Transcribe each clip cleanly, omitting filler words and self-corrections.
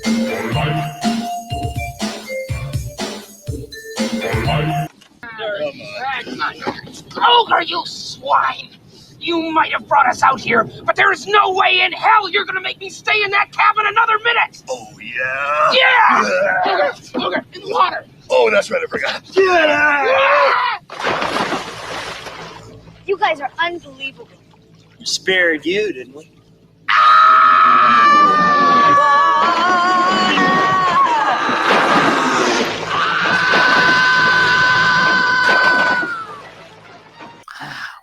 Ogre, you swine! You might have brought us out here, but there is no way in hell you're gonna make me stay in that cabin another minute! Oh, yeah? Yeah! Ogre, in the water! Oh, that's right, I forgot. You guys are unbelievable. We spared you, didn't we?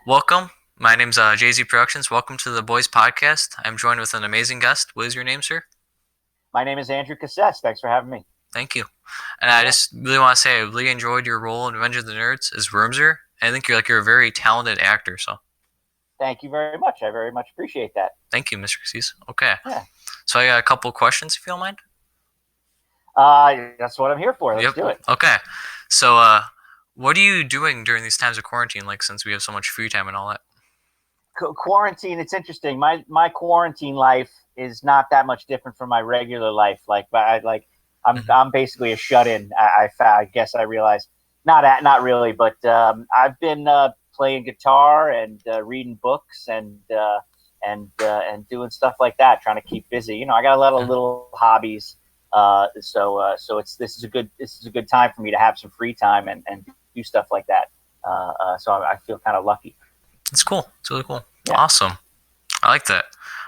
Welcome. My name's Jay-Z Productions. Welcome to the Boys Podcast. I'm joined with an amazing guest. What is your name, sir? My name is Andrew Cassese. Thanks for having me. Thank you. And I just really want to say I really enjoyed your role in Revenge of the Nerds as Wormser. I think you're a very talented actor. So Thank you very much. I very much appreciate that. thank you, Mr. Cassese. Okay. Yeah. So I got a couple questions, if you don't mind. That's what I'm here for. Let's do it. Okay. So what are you doing during these times of quarantine, since we have so much free time and all that? Quarantine, it's interesting. My quarantine life is not that much different from my regular life. I'm basically a shut-in. I guess I realized not really, but I've been playing guitar and reading books and doing stuff like that, trying to keep busy. I got a lot of little hobbies. So this is a good time for me to have some free time and do stuff like that. So I feel kind of lucky. It's cool. It's really cool. Yeah. Awesome. I like that.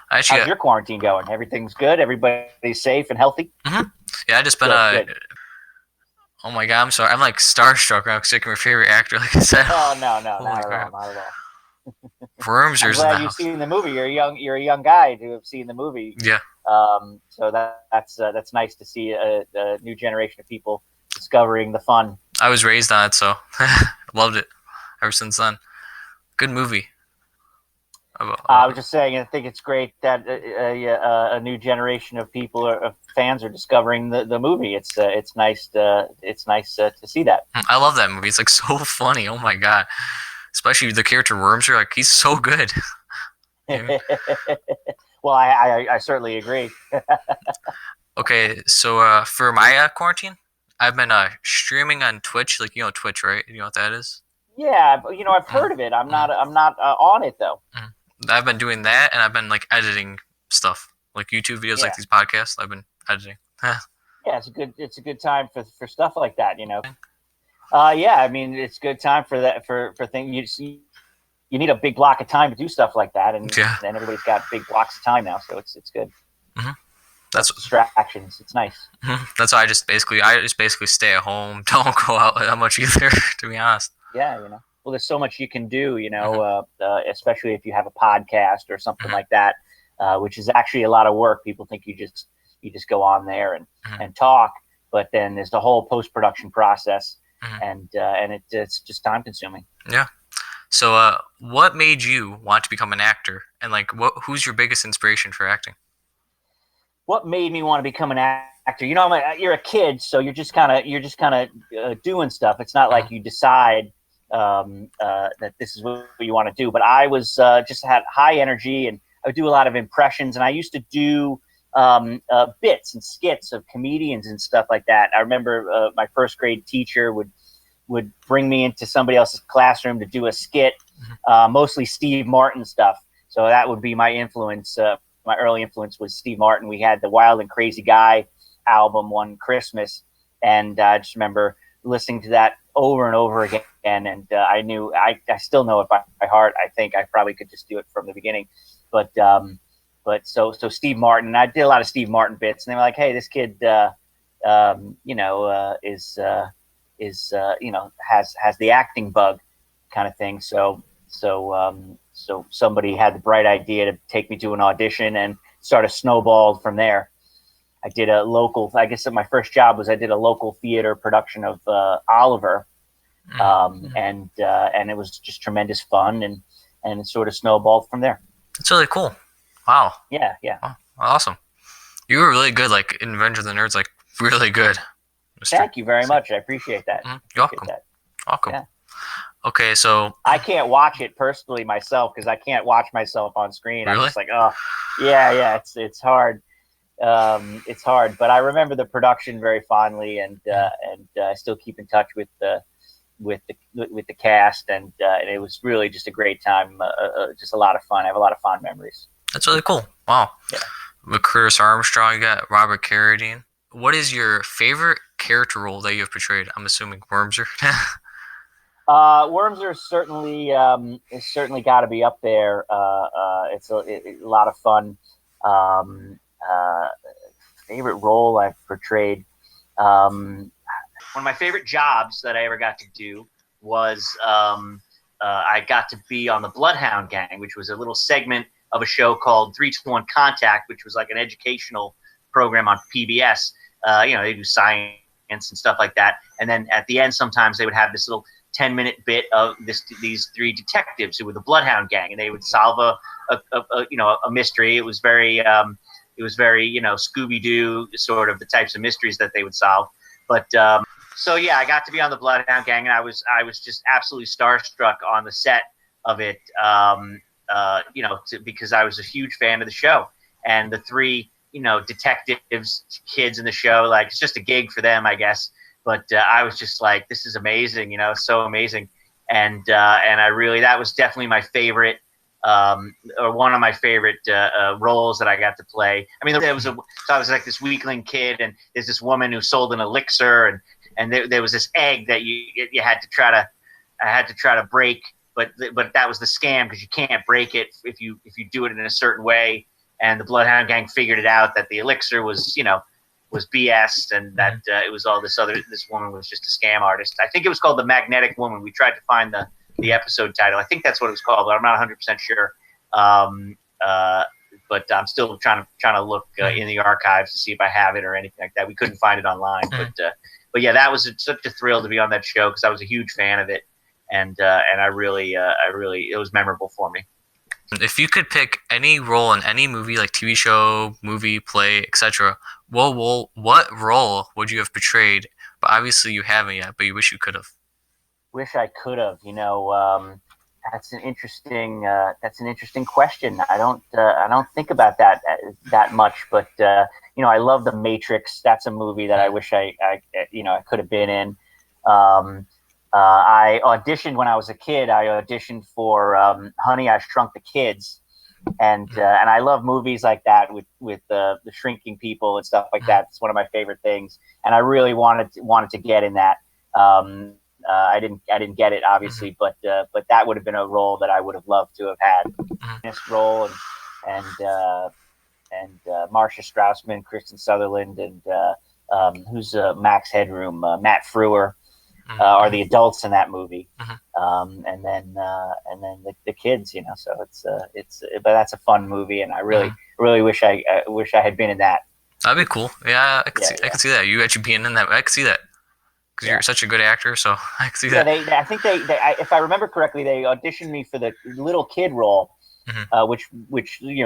How's your quarantine going? Everything's good? Everybody's safe and healthy? Mm-hmm. Yeah, I just been Good. Oh my god, I'm sorry. I'm starstruck now because you're my favorite actor, like I said. Oh no, not Holy at crap. all, not at all. Wormser's I'm in the glad you've house. seen the movie. You're a young guy to have seen the movie. Yeah. So that's nice to see a new generation of people discovering the fun. I was raised on it, so loved it ever since then. Good movie. I was just saying, I think it's great that a new generation of people fans are discovering the movie. It's nice to see that. I love that movie. It's so funny. Oh my god. Especially the character Wormser, he's so good. Well, I certainly agree. Okay, so for my quarantine, I've been streaming on Twitch, Twitch, right? You know what that is? Yeah, I've heard of it. I'm not on it though. I've been doing that, and I've been editing stuff, like YouTube videos, like these podcasts. I've been editing. Yeah, it's a good time for stuff like that. Yeah, I mean, it's a good time for that for things. You need a big block of time to do stuff like that, and everybody's got big blocks of time now, so it's good. Mm-hmm. That's distractions. It's nice. Mm-hmm. That's why I just basically stay at home. Don't go out that much either, to be honest. Yeah, well, there's so much you can do, especially if you have a podcast or something like that, which is actually a lot of work. People think you just go on there and talk, but then there's the whole post-production process, and it's just time consuming. Yeah. So, what made you want to become an actor, and who's your biggest inspiration for acting? What made me want to become an actor? You're a kid, so you're just kind of doing stuff. It's not like you decide that this is what you want to do. But I was just had high energy, and I would do a lot of impressions. And I used to do bits and skits of comedians and stuff like that. I remember my first grade teacher would bring me into somebody else's classroom to do a skit, mostly Steve Martin stuff. So that would be my influence. My early influence was Steve Martin. We had the Wild and Crazy Guy album one Christmas, and I just remember listening to that over and over again. And I still know it by heart. I think I probably could just do it from the beginning. But so Steve Martin, I did a lot of Steve Martin bits, and they were like, "Hey, this kid, has the acting bug," kind of thing. So somebody had the bright idea to take me to an audition, and sort of snowballed from there. I did I guess my first job was I did a local theater production of Oliver, and it was just tremendous fun, and it sort of snowballed from there. That's really cool. Wow. Yeah. Oh, awesome. You were really good, in Revenge of the Nerds, really good. Thank you very much. I appreciate that. You're welcome. Welcome. Yeah. Okay, so I can't watch it personally myself because I can't watch myself on screen. Really? I'm just like, oh, yeah, it's hard. It's hard, but I remember the production very fondly, and I still keep in touch with the cast, and it was really just a great time, just a lot of fun. I have a lot of fond memories. That's really cool. Wow. Yeah. With Chris Armstrong, you got Robert Carradine. What is your favorite character role that you have portrayed? I'm assuming Wormser. Wormser certainly is certainly got to be up there. It's a lot of fun. Favorite role I've portrayed. One of my favorite jobs that I ever got to do was I got to be on the Bloodhound Gang, which was a little segment of a show called 3-to-1 Contact, which was like an educational program on PBS. They do science and stuff like that. And then at the end, sometimes they would have this little 10-minute bit of these three detectives who were the Bloodhound Gang, and they would solve a mystery. It was very Scooby-Doo sort of the types of mysteries that they would solve. But so yeah, I got to be on the Bloodhound Gang, and I was just absolutely starstruck on the set of it. Because I was a huge fan of the show, and the three detectives, kids in the show, like it's just a gig for them, I guess. But I was just like, this is amazing, so amazing, and I really, that was definitely my favorite, or one of my favorite roles that I got to play. I mean, so I was like this weakling kid, and there's this woman who sold an elixir, and there was this egg that you had to try to break, but that was the scam, because you can't break it if you do it in a certain way. And the Bloodhound Gang figured it out that the elixir was BS, and that it was all this woman was just a scam artist. I think it was called The Magnetic Woman. We tried to find the episode title. I think that's what it was called, but I'm not 100% sure. But I'm still trying to look in the archives to see if I have it or anything like that. We couldn't find it online, but yeah, that was such a thrill to be on that show, because I was a huge fan of it, and I really it was memorable for me. If you could pick any role in any movie, like TV show, movie, play, etc., what role would you have portrayed? But obviously you haven't yet, but you wish you could have. Wish I could have. That's an interesting question. I don't think about that much, but I love The Matrix. That's a movie that I wish I could have been in. I auditioned when I was a kid. I auditioned for Honey, I Shrunk the Kids, and I love movies like that with the shrinking people and stuff like that. It's one of my favorite things, and I really wanted to get in that. I didn't get it, obviously, but that would have been a role that I would have loved to have had. This role, and Marcia Strausman, Kristen Sutherland, and who's Max Headroom, Matt Frewer. Are the adults in that movie, and then the kids, So but that's a fun movie, and I really wish I had been in that. That'd be cool. Yeah, I could see that. You actually being in that, I could see that, because you're such a good actor. So I could see that. I think they if I remember correctly, they auditioned me for the little kid role, which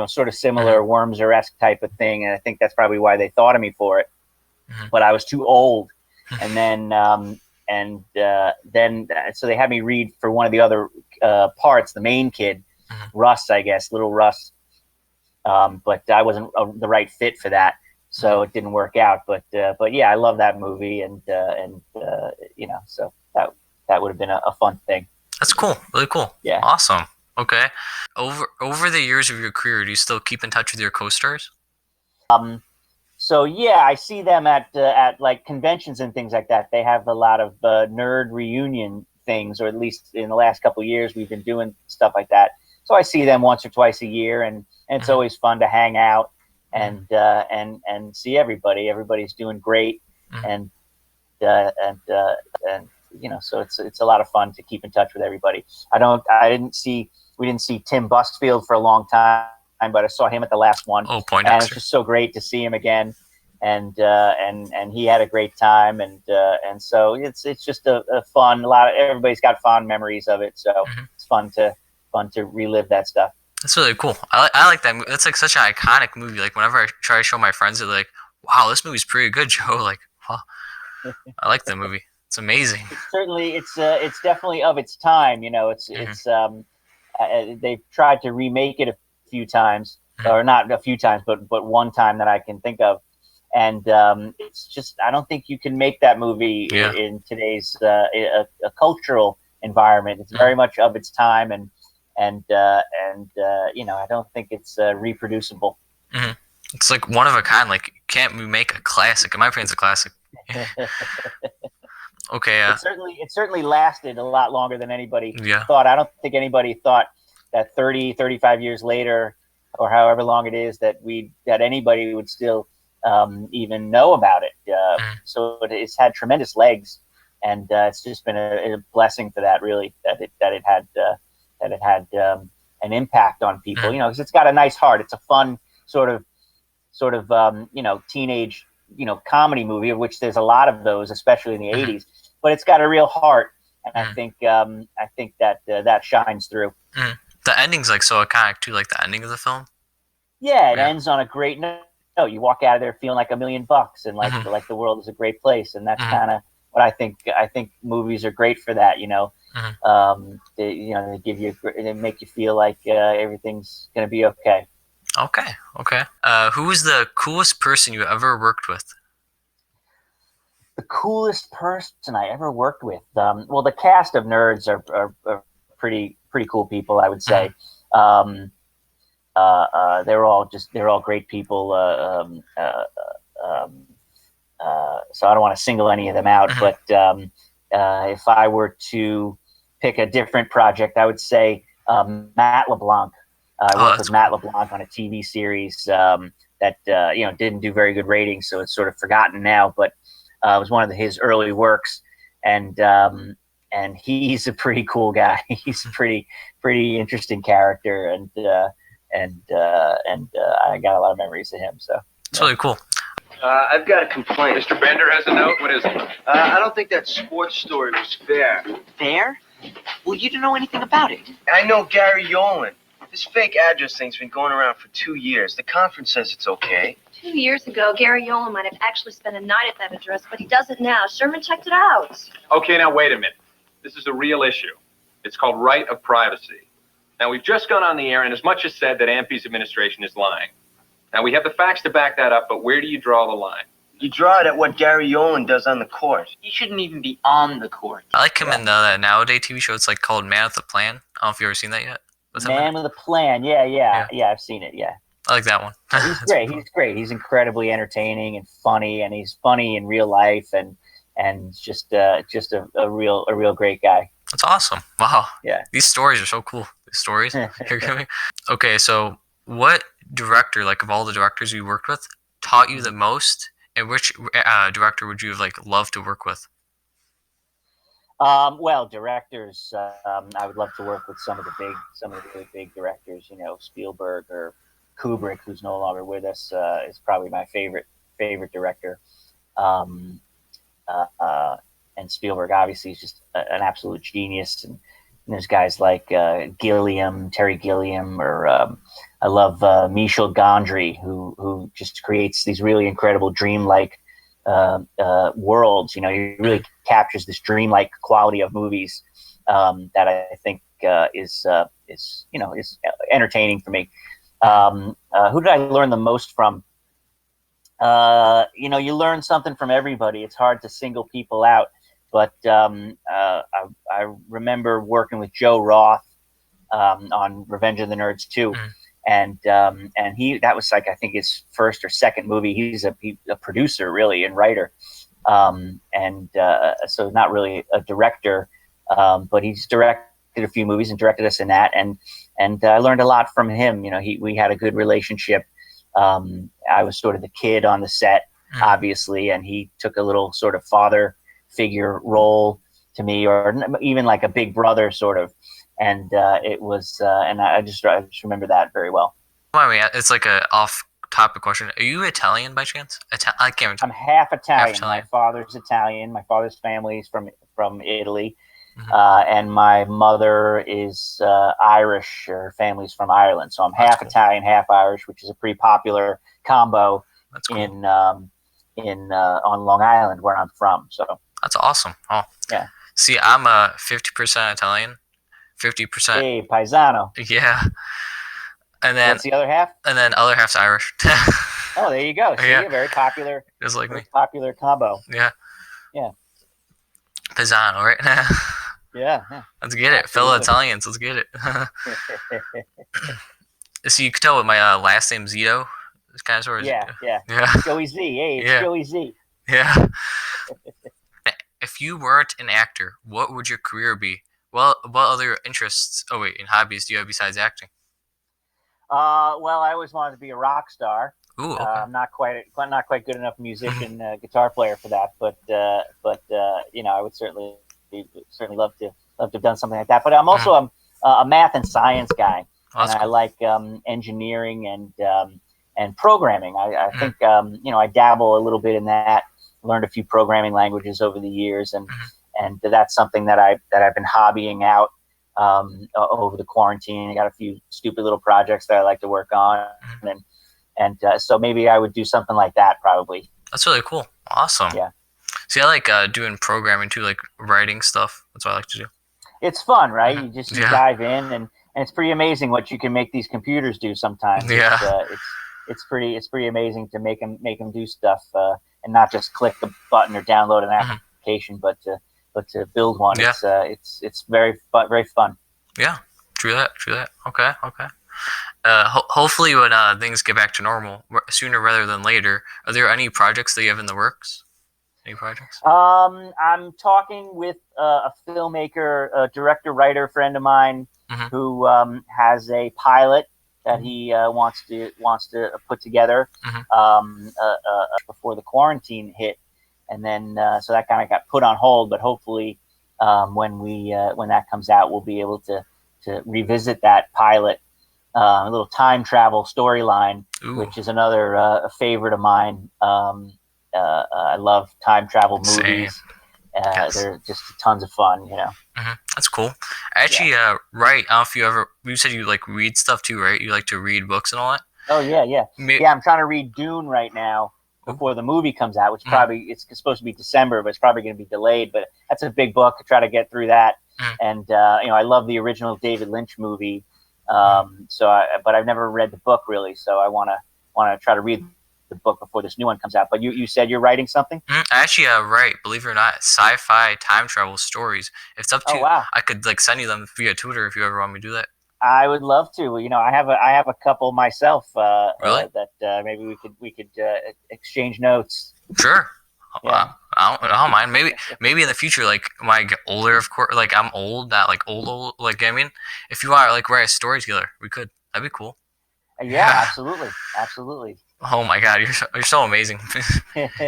sort of similar Wormser-esque type of thing, and I think that's probably why they thought of me for it. But I was too old, and then. So they had me read for one of the other parts, the main kid, Russ, I guess, little Russ. But I wasn't the right fit for that, so it didn't work out. But yeah, I love that movie, and so that would have been a fun thing. That's cool, really cool. Yeah, awesome. Okay, over the years of your career, do you still keep in touch with your co-stars? So yeah, I see them at like conventions and things like that. They have a lot of nerd reunion things, or at least in the last couple of years, we've been doing stuff like that. So I see them once or twice a year, and it's always fun to hang out and see everybody. Everybody's doing great, and so it's a lot of fun to keep in touch with everybody. We didn't see Tim Busfield for a long time, but I saw him at the last one. Oh, Poindexter. And it's just so great to see him again, and he had a great time, and so it's just a fun. Everybody's got fond memories of it, so it's fun to relive that stuff. That's really cool. I like that movie. That's like such an iconic movie. Like whenever I try to show my friends, they're like, "Wow, this movie's pretty good, Joe." Like, wow, I like that movie. It's amazing. It's definitely of its time. They've tried to remake it a few times, or not a few times, but one time that I can think of. And it's just, I don't think you can make that movie in today's a cultural environment. It's very much of its time, and you know, I don't think it's reproducible. It's like one of a kind. Like, can't we make a classic? In my opinion, it's a classic. Okay. It certainly lasted a lot longer than anybody Yeah. thought. I don't think anybody thought that 30, 35 years later, or however long it is, that anybody would still even know about it. So it's had tremendous legs, and it's just been a blessing for that, really, that it had an impact on people. You know, because it's got a nice heart. It's a fun sort of you know, teenage, you know, comedy movie, of which there's a lot of those, especially in the '80s. But it's got a real heart, and I think that that shines through. The ending's like so iconic too, like the ending of the film. Yeah, it ends on a great note. You walk out of there feeling like $1 million, and like the world is a great place, and that's kind of what I think. I think movies are great for that. You know, they give you, they make you feel like everything's gonna be okay. Okay. Who was the coolest person you ever worked with? The coolest person I ever worked with. Well, the cast of Nerds are pretty cool people, I would say. They're all great people. So I don't want to single any of them out, but if I were to pick a different project, I would say Matt LeBlanc. I worked with Matt LeBlanc on a TV series that you know, didn't do very good ratings, so it's sort of forgotten now. But it was one of his early works, and he's a pretty cool guy. He's a pretty interesting character, and I got a lot of memories of him. So it's really cool. I've got a complaint. Mr. Bender has a note. What is it? I don't think that sports story was fair. Fair? Well, you don't know anything about it. I know Gary Yolen. This fake address thing's been going around for 2 years. The conference says it's okay. 2 years ago, Gary Yolen might have actually spent a night at that address, but he doesn't now. Sherman checked it out. Okay, now wait a minute. This is a real issue. It's called right of privacy. Now, we've just gone on the air and as much as said that AMP's administration is lying. Now, we have the facts to back that up, but where do you draw the line? You draw it at what Gary Yolen does on the court. He shouldn't even be on the court. I like him in the nowadays TV show. It's like called Man with a Plan. I don't know if you've ever seen that yet. Man with a Plan. Yeah, I've seen it. Yeah, I like that one. He's great. He's great. He's incredibly entertaining and funny, and he's funny in real life, and just a real great guy. That's awesome. Wow. Yeah. These stories are so cool. These stories you're giving. Okay, so what director, like of all the directors you worked with, taught you the most, and which director would you have like loved to work with? Well, directors. I would love to work with some of the really big directors. You know, Spielberg or Kubrick, who's no longer with us, is probably my favorite director. And Spielberg, obviously, is just an absolute genius. And there's guys like Terry Gilliam, or I love Michel Gondry, who just creates these really incredible dreamlike worlds. You know, he really captures this dreamlike quality of movies that I think is entertaining for me. Who did I learn the most from? You know, you learn something from everybody. It's hard to single people out, but I remember working with Joe Roth on Revenge of the Nerds 2. And that was like, I think, his first or second movie. He's a producer, really, and writer. So not really a director, but he's directed a few movies and directed us in that. And I learned a lot from him. You know, we had a good relationship. I was sort of the kid on the set, obviously, and he took a little sort of father figure role to me, or even like a big brother sort of. And it was, and I just remember that very well. I mean, it's like a off-topic question. Are you Italian by chance? I can't remember. I'm half Italian. Half Italian. My father's Italian. My father's family is from Italy, and my mother is Irish. Her family's from Ireland. So I'm half Italian, half Irish, which is a pretty popular combo in on Long Island, where I'm from. So that's awesome. Oh, yeah. See, I'm 50% Italian. 50%. Hey, paisano. Yeah. And then What's the other half? and then other half's Irish. Oh, there you go. See, Yeah. a very popular, Just like very me. popular combo. Yeah. Yeah. Pisano, right? Yeah. Let's get it. Fellow Absolutely. Italians, let's get it. So you can tell with my last name Zito. It's kind of sort of Yeah. yeah. Joey Z. Hey, it's Yeah. Joey Z. Yeah. If you weren't an actor, what would your career be? Well, what other interests? Oh wait, and hobbies do you have besides acting? Well, I always wanted to be a rock star. Ooh, okay. I'm not quite good enough musician, guitar player for that. But I would certainly love to have done something like that. But I'm also a math and science guy, and I like engineering and programming. I think I dabble a little bit in that. Learned a few programming languages over the years, and that's something that I've been hobbying out over the quarantine. I got a few stupid little projects that I like to work on, and so maybe I would do something like that probably. That's really cool. Awesome. Yeah. See, I like doing programming too, like writing stuff. That's what I like to do. It's fun, right? You just Yeah. dive in, and it's pretty amazing what you can make these computers do sometimes. Yeah. It's pretty amazing to make them do stuff and not just click the button or download an application, but to build one. Yeah. It's very fun. Yeah, true that. Okay. Hopefully when things get back to normal sooner rather than later, are there any projects that you have in the works? Any projects? I'm talking with a filmmaker, a director, writer friend of mine who has a pilot that he wants to put together before the quarantine hit, and then so that kind of got put on hold. But hopefully, when that comes out, we'll be able to revisit that pilot. A little time travel storyline, which is another a favorite of mine. I love time travel movies. Yes. They're just tons of fun, That's cool. Actually, right. I don't know if you said you like read stuff too, right? You like to read books and all that? Oh, yeah. Yeah, I'm trying to read Dune right now before the movie comes out, which probably it's supposed to be December, but it's probably going to be delayed. But that's a big book to try to get through that. And, I love the original David Lynch movie. But I've never read the book really. So I want to try to read the book before this new one comes out. But you said you're writing something? Actually, right. Believe it or not, sci-fi time travel stories. If it's up to you, wow. I could like send you them via Twitter if you ever want me to do that. I would love to. I have a couple myself. Really? That maybe we could exchange notes. Sure. Yeah. I don't mind. Maybe in the future, like when I get older, of course. Like I'm old, not like old. Like I mean, if you want to like write a story together, we could. That'd be cool. Yeah. Absolutely. Oh my God, you're so amazing.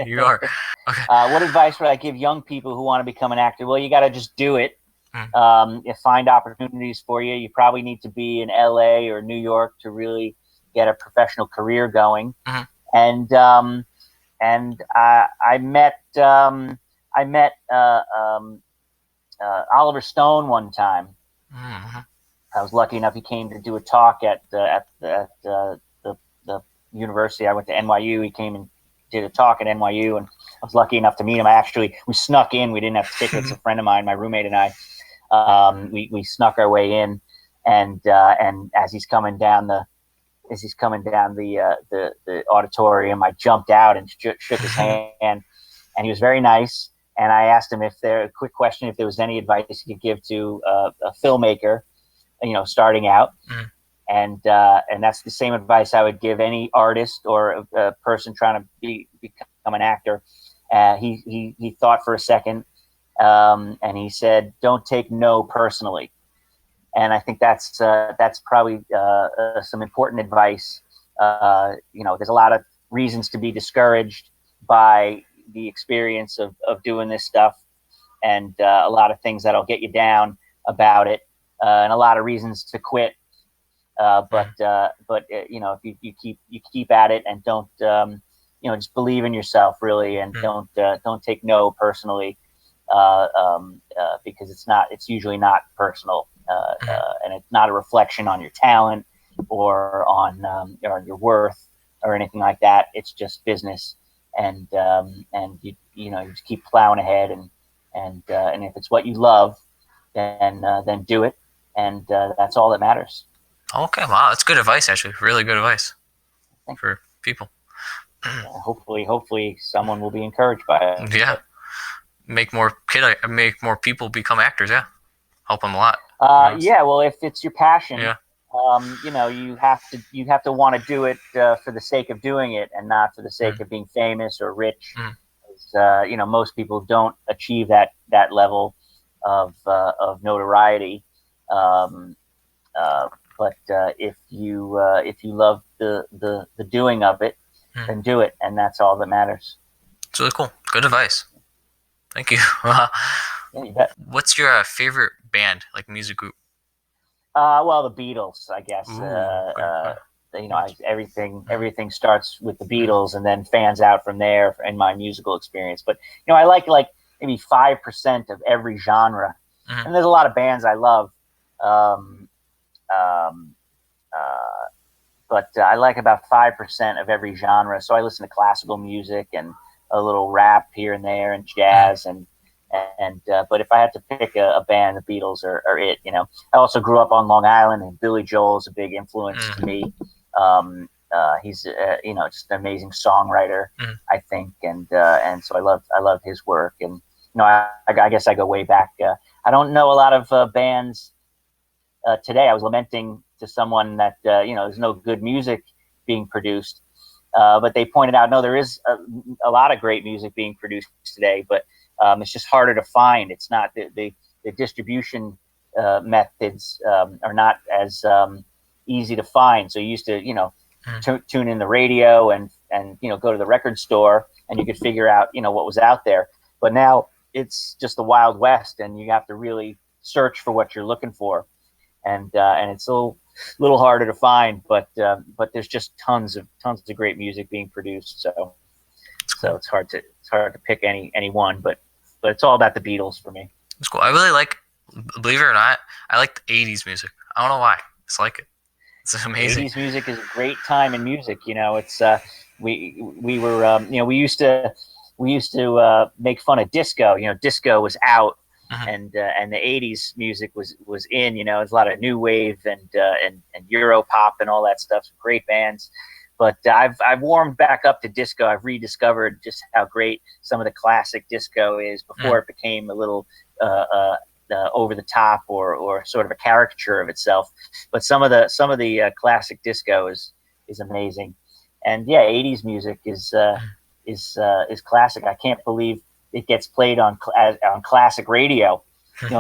You are. Okay. What advice would I give young people who want to become an actor? Well, you got to just do it. You find opportunities for you. You probably need to be in LA or New York to really get a professional career going. And I met Oliver Stone one time. I was lucky enough; he came to do a talk at the university. I went to NYU. He came and did a talk at NYU, and I was lucky enough to meet him. We snuck in. We didn't have tickets. A friend of mine, my roommate, and I, we snuck our way in, and as he's coming down the auditorium, I jumped out and shook his hand, and he was very nice. And I asked him if there was any advice he could give to a filmmaker, starting out. And that's the same advice I would give any artist or a person trying to become an actor. He thought for a second, and he said, "Don't take no personally." And I think that's probably some important advice. There's a lot of reasons to be discouraged by the experience of doing this stuff, and a lot of things that'll get you down about it, and a lot of reasons to quit. But if you keep at it and don't just believe in yourself really, and don't take no personally, because it's usually not personal, and it's not a reflection on your talent or on your worth or anything like that. It's just business, and you just keep plowing ahead, and if it's what you love, then do it, and that's all that matters. Okay, wow, that's good advice. Actually, really good advice for people. Hopefully, someone will be encouraged by it. Yeah, make more people become actors. Yeah, help them a lot. Yeah, well, if it's your passion, Yeah. you have to want to do it for the sake of doing it, and not for the sake of being famous or rich. Mhm. Most people don't achieve that level of notoriety. Um, but if you love the doing of it, then do it, and that's all that matters. It's really cool. Good advice. Thank you. Yeah, you bet. What's your favorite band, like music group? Well, the Beatles, I guess. Good. Everything starts with the Beatles and then fans out from there in my musical experience. But I like maybe 5% of every genre, and there's a lot of bands I love. Um, um, but I like about 5% of every genre. So I listen to classical music and a little rap here and there and jazz and but if I had to pick a band, the Beatles are it. I also grew up on Long Island, and Billy Joel is a big influence to me. He's just an amazing songwriter, I think, and so I love his work. And I guess I go way back. I don't know a lot of bands today. I was lamenting to someone that there's no good music being produced, but they pointed out no, there is a lot of great music being produced today, but it's just harder to find. It's not the distribution methods are not as easy to find. So you used to tune in the radio and go to the record store and you could figure out what was out there. But now it's just the Wild West, and you have to really search for what you're looking for, and it's a little harder to find. But there's just tons of great music being produced. So it's hard to pick any one, but it's all about the Beatles for me. It's cool. I really like, believe it or not, I like the 80s music. I don't know why. I just like it. It's amazing. 80s music is a great time in music. It's we were we used to make fun of disco. Disco was out, and the 80s music was in. There's a lot of new wave and Euro pop and all that stuff. Some great bands. But I've warmed back up to disco. I've rediscovered just how great some of the classic disco is before it became a little over the top or sort of a caricature of itself. But some of the classic disco is amazing. And yeah, 80s music is classic. I can't believe it gets played on classic radio.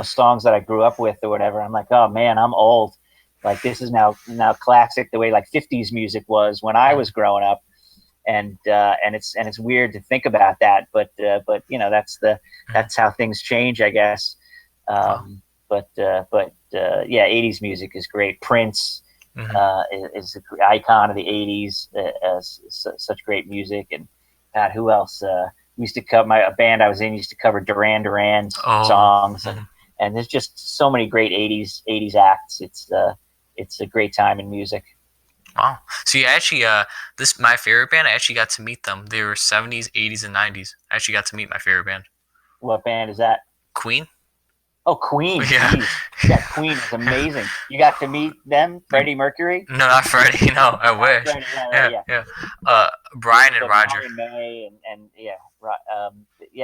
Songs that I grew up with or whatever. I'm like, oh man, I'm old. Like this is now classic the way like 50s music was when I was growing up, and it's weird to think about that, but that's how things change, I guess. Yeah, 80s music is great. Prince is the icon of the 80s. Such great music, and God, who else? We used to cover a band I was in used to cover Duran Duran songs, and there's just so many great 80s acts. It's a great time in music. Wow. So you actually, my favorite band, I actually got to meet them. They were 70s, 80s, and 90s. I actually got to meet my favorite band. What band is that? Queen. Oh, Queen. Yeah. Yeah, Queen is amazing. You got to meet them? Freddie Mercury? No, not Freddie. No, I wish. Freddie, yeah. Brian and Roger. Brian May and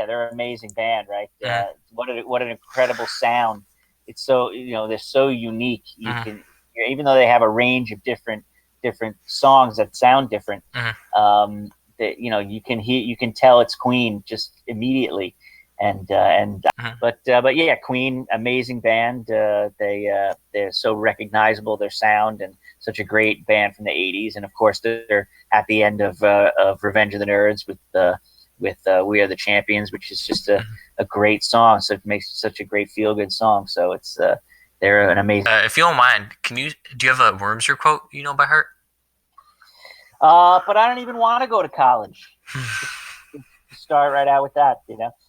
they're an amazing band, right? What an incredible sound. It's so they're so unique. You can, even though they have a range of different songs that sound different, you can tell it's Queen just immediately. But yeah, Queen, amazing band. They're so recognizable, their sound, and such a great band from the 80s. And of course, they're at the end of Revenge of the Nerds with We Are the Champions, which is just a great song. So it makes such a great feel good song. So it's they're an amazing. If you don't mind, do you have a Wormser quote by heart? But I don't even want to go to college. Start right out with that,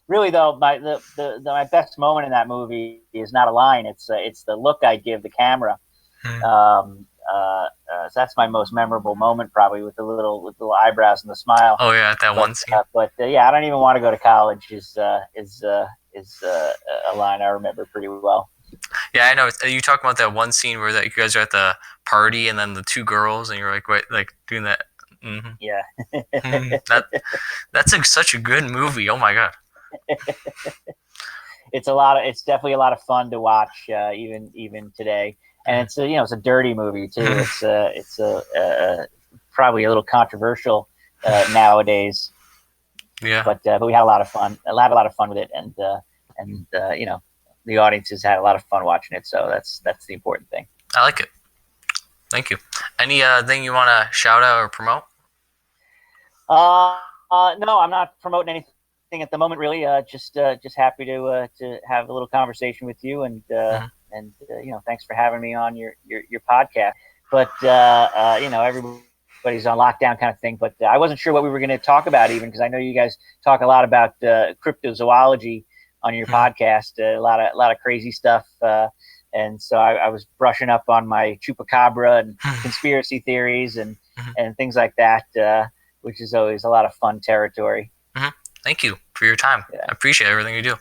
Really though, my best moment in that movie is not a line. It's the look I give the camera. So that's my most memorable moment, probably, with the little eyebrows and the smile. Oh yeah, that one scene. Yeah, I don't even want to go to college is a line I remember pretty well. Yeah, I know. You talk about that one scene where that you guys are at the party and then the two girls and you're like, wait, like doing that. Mm-hmm. Yeah. That's such a good movie. Oh my god. It's definitely a lot of fun to watch, even today. And it's it's a dirty movie too. It's probably a little controversial nowadays. Yeah. But we had a lot of fun. I had a lot of fun with it, and the audience has had a lot of fun watching it. So that's the important thing. I like it. Thank you. Any thing you want to shout out or promote? No, I'm not promoting anything at the moment. Really, just happy to have a little conversation with you, and thanks for having me on your podcast. But everybody's on lockdown kind of thing. But I wasn't sure what we were going to talk about, even because I know you guys talk a lot about cryptozoology on your podcast, a lot of crazy stuff. And so I was brushing up on my chupacabra and conspiracy theories and things like that, which is always a lot of fun territory. Thank you for your time. Yeah. I appreciate everything you do.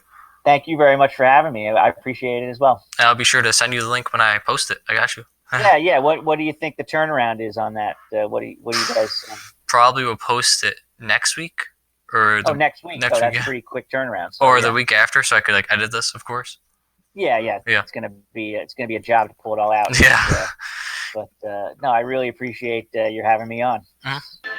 Thank you very much for having me. I appreciate it as well. I'll be sure to send you the link when I post it. I got you. Yeah. What do you think the turnaround is on that? What do you guys? Probably will post it next week or next week. Next that's week, pretty quick turnaround. So, or the week after, so I could like edit this, of course. Yeah. It's gonna be a job to pull it all out. Yeah. But no, I really appreciate your having me on.